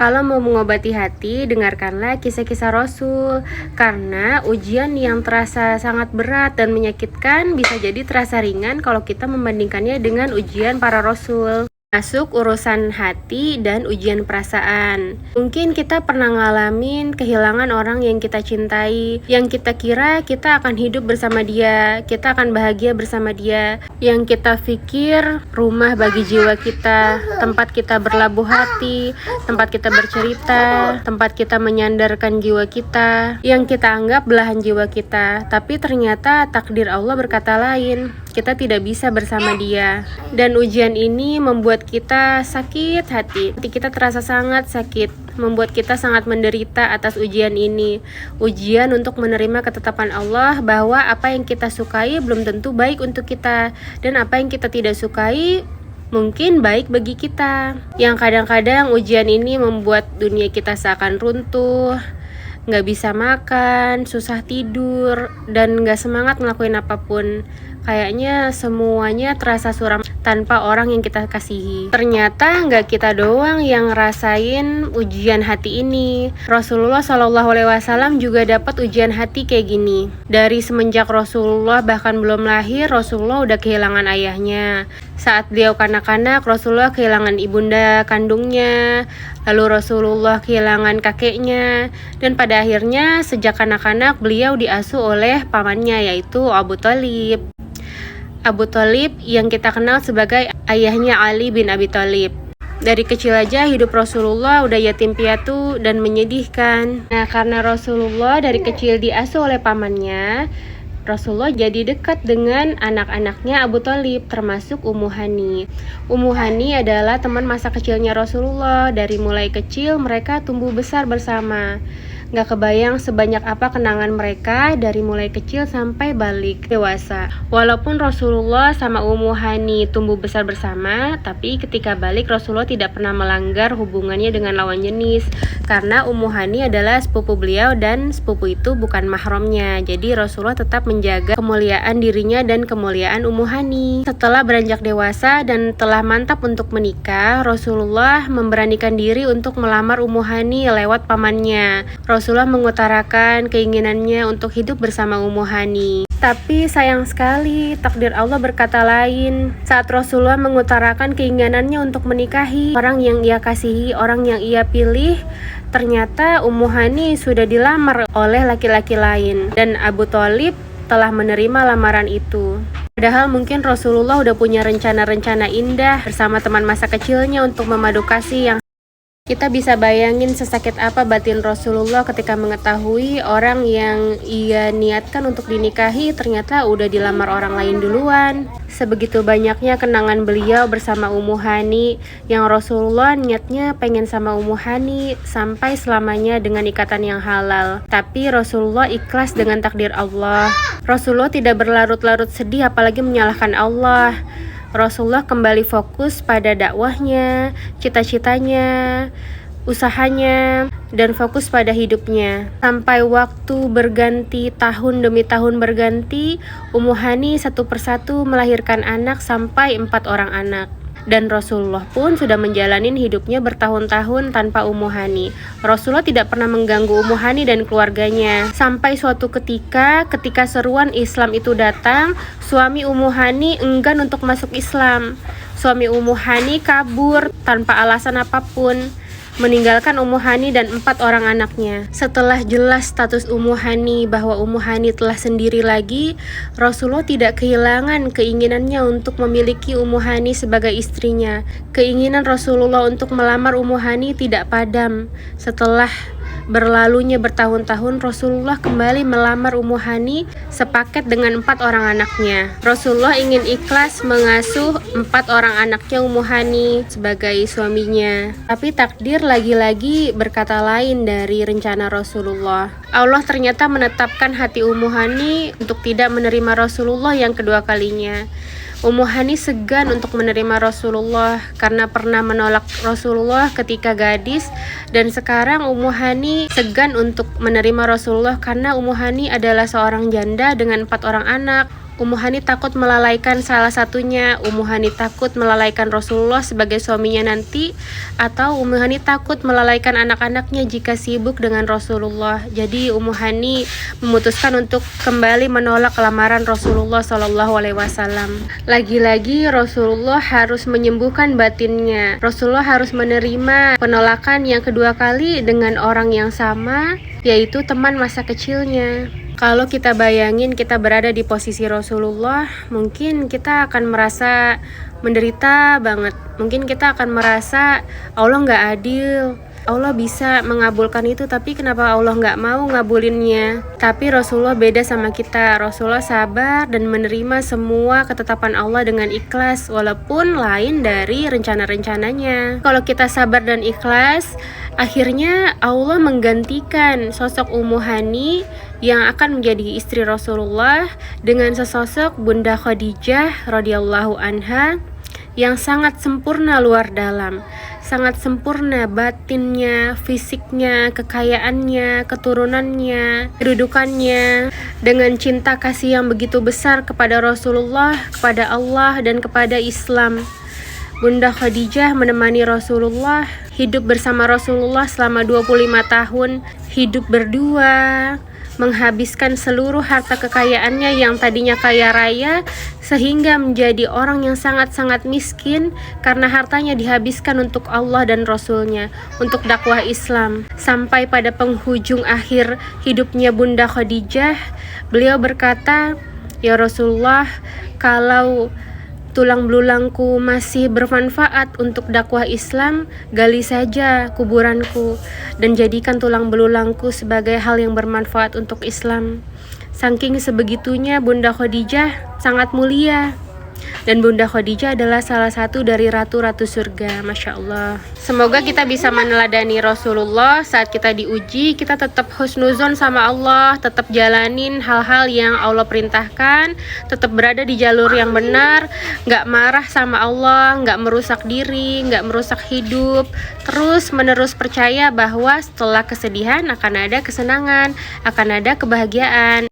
Kalau mau mengobati hati, dengarkanlah kisah-kisah Rasul. Karena ujian yang terasa sangat berat dan menyakitkan bisa jadi terasa ringan kalau kita membandingkannya dengan ujian para Rasul. Masuk urusan hati dan ujian perasaan. Mungkin kita pernah ngalamin kehilangan orang yang kita cintai, yang kita kira kita akan hidup bersama dia, kita akan bahagia bersama dia, yang kita pikir rumah bagi jiwa kita, tempat kita berlabuh hati, tempat kita bercerita, tempat kita menyandarkan jiwa kita, yang kita anggap belahan jiwa kita. Tapi ternyata takdir Allah berkata lain. Kita tidak bisa bersama dia. Dan ujian ini membuat kita sakit hati. Hati kita terasa sangat sakit, membuat kita sangat menderita atas ujian ini. Ujian untuk menerima ketetapan Allah bahwa apa yang kita sukai belum tentu baik untuk kita, dan apa yang kita tidak sukai mungkin baik bagi kita. Yang kadang-kadang ujian ini membuat dunia kita seakan runtuh, gak bisa makan, susah tidur, dan gak semangat ngelakuin apapun. Kayaknya semuanya terasa suram tanpa orang yang kita kasihi. Ternyata nggak kita doang yang ngerasain ujian hati ini. Rasulullah SAW juga dapat ujian hati kayak gini. Dari semenjak Rasulullah bahkan belum lahir, Rasulullah udah kehilangan ayahnya. Saat beliau kanak-kanak, Rasulullah kehilangan ibunda kandungnya. Lalu Rasulullah kehilangan kakeknya. Dan pada akhirnya sejak kanak-kanak beliau diasuh oleh pamannya, yaitu Abu Thalib. Abu Thalib yang kita kenal sebagai ayahnya Ali bin Abi Thalib. Dari kecil aja hidup Rasulullah udah yatim piatu dan menyedihkan. Nah, karena Rasulullah dari kecil diasuh oleh pamannya, Rasulullah jadi dekat dengan anak-anaknya Abu Thalib, termasuk Ummu Hani. Ummu Hani adalah teman masa kecilnya Rasulullah. Dari mulai kecil mereka tumbuh besar bersama. Gak kebayang sebanyak apa kenangan mereka dari mulai kecil sampai balik dewasa. Walaupun Rasulullah sama Ummu Hani tumbuh besar bersama, tapi ketika balik Rasulullah tidak pernah melanggar hubungannya dengan lawan jenis. Karena Ummu Hani adalah sepupu beliau dan sepupu itu bukan mahramnya. Jadi Rasulullah tetap menjaga kemuliaan dirinya dan kemuliaan Ummu Hani. Setelah beranjak dewasa dan telah mantap untuk menikah, Rasulullah memberanikan diri untuk melamar Ummu Hani lewat pamannya. Rasulullah mengutarakan keinginannya untuk hidup bersama Ummu Hani. Tapi sayang sekali, takdir Allah berkata lain. Saat Rasulullah mengutarakan keinginannya untuk menikahi orang yang ia kasihi, orang yang ia pilih, ternyata Ummu Hani sudah dilamar oleh laki-laki lain. Dan Abu Thalib telah menerima lamaran itu. Padahal mungkin Rasulullah udah punya rencana-rencana indah bersama teman masa kecilnya untuk memadu kasih yang kita bisa bayangin sesakit apa batin Rasulullah ketika mengetahui orang yang ia niatkan untuk dinikahi ternyata udah dilamar orang lain duluan. Sebegitu banyaknya kenangan beliau bersama Ummu Hani yang Rasulullah niatnya pengen sama Ummu Hani sampai selamanya dengan ikatan yang halal. Tapi Rasulullah ikhlas dengan takdir Allah. Rasulullah tidak berlarut-larut sedih apalagi menyalahkan Allah. Rasulullah kembali fokus pada dakwahnya, cita-citanya, usahanya, dan fokus pada hidupnya. Sampai waktu berganti, tahun demi tahun berganti, Ummu Hani satu persatu melahirkan anak sampai 4 orang anak. Dan Rasulullah pun sudah menjalani hidupnya bertahun-tahun tanpa Ummu Hani. Rasulullah tidak pernah mengganggu Ummu Hani dan keluarganya. Sampai suatu ketika seruan Islam itu datang, suami Ummu Hani enggan untuk masuk Islam. Suami Ummu Hani kabur tanpa alasan apapun, meninggalkan Ummu Hani dan 4 orang anaknya. Setelah jelas status Ummu Hani bahwa Ummu Hani telah sendiri lagi, Rasulullah tidak kehilangan keinginannya untuk memiliki Ummu Hani sebagai istrinya. Keinginan Rasulullah untuk melamar Ummu Hani tidak padam. Setelah berlalunya bertahun-tahun, Rasulullah kembali melamar Ummu Hani sepaket dengan 4 orang anaknya. Rasulullah ingin ikhlas mengasuh 4 orang anaknya Ummu Hani sebagai suaminya. Tapi takdir lagi-lagi berkata lain dari rencana Rasulullah. Allah ternyata menetapkan hati Ummu Hani untuk tidak menerima Rasulullah yang kedua kalinya. Ummu Hani segan untuk menerima Rasulullah karena pernah menolak Rasulullah ketika gadis, dan sekarang Ummu Hani segan untuk menerima Rasulullah karena Ummu Hani adalah seorang janda dengan 4 orang anak. Ummu Hani takut melalaikan salah satunya. Ummu Hani takut melalaikan Rasulullah sebagai suaminya nanti, atau Ummu Hani takut melalaikan anak-anaknya jika sibuk dengan Rasulullah. Jadi Ummu Hani memutuskan untuk kembali menolak lamaran Rasulullah SAW. Lagi-lagi Rasulullah harus menyembuhkan batinnya. Rasulullah harus menerima penolakan yang kedua kali dengan orang yang sama, yaitu teman masa kecilnya. Kalau kita bayangin kita berada di posisi Rasulullah, mungkin kita akan merasa menderita banget. Mungkin kita akan merasa Allah nggak adil. Allah bisa mengabulkan itu, tapi kenapa Allah nggak mau ngabulinnya? Tapi Rasulullah beda sama kita. Rasulullah sabar dan menerima semua ketetapan Allah dengan ikhlas, walaupun lain dari rencana-rencananya. Kalau kita sabar dan ikhlas, akhirnya Allah menggantikan sosok Ummu Hani yang akan menjadi istri Rasulullah dengan sesosok Bunda Khadijah radhiyallahu anha yang sangat sempurna luar dalam, sangat sempurna batinnya, fisiknya, kekayaannya, keturunannya, kedudukannya, dengan cinta kasih yang begitu besar kepada Rasulullah, kepada Allah, dan kepada Islam. Bunda Khadijah menemani Rasulullah, hidup bersama Rasulullah selama 25 tahun, hidup berdua, menghabiskan seluruh harta kekayaannya yang tadinya kaya raya, sehingga menjadi orang yang sangat-sangat miskin karena hartanya dihabiskan untuk Allah dan Rasulnya, untuk dakwah Islam. Sampai pada penghujung akhir hidupnya Bunda Khadijah, beliau berkata, "Ya Rasulullah, kalau tulang belulangku masih bermanfaat untuk dakwah Islam, gali saja kuburanku dan jadikan tulang belulangku sebagai hal yang bermanfaat untuk Islam." Saking sebegitunya Bunda Khadijah sangat mulia. Dan Bunda Khadijah adalah salah satu dari ratu-ratu surga, Masya Allah. Semoga kita bisa meneladani Rasulullah saat kita diuji. Kita tetap husnuzon sama Allah, tetap jalanin hal-hal yang Allah perintahkan, tetap berada di jalur yang benar, gak marah sama Allah, gak merusak diri, gak merusak hidup. Terus menerus percaya bahwa setelah kesedihan akan ada kesenangan, akan ada kebahagiaan.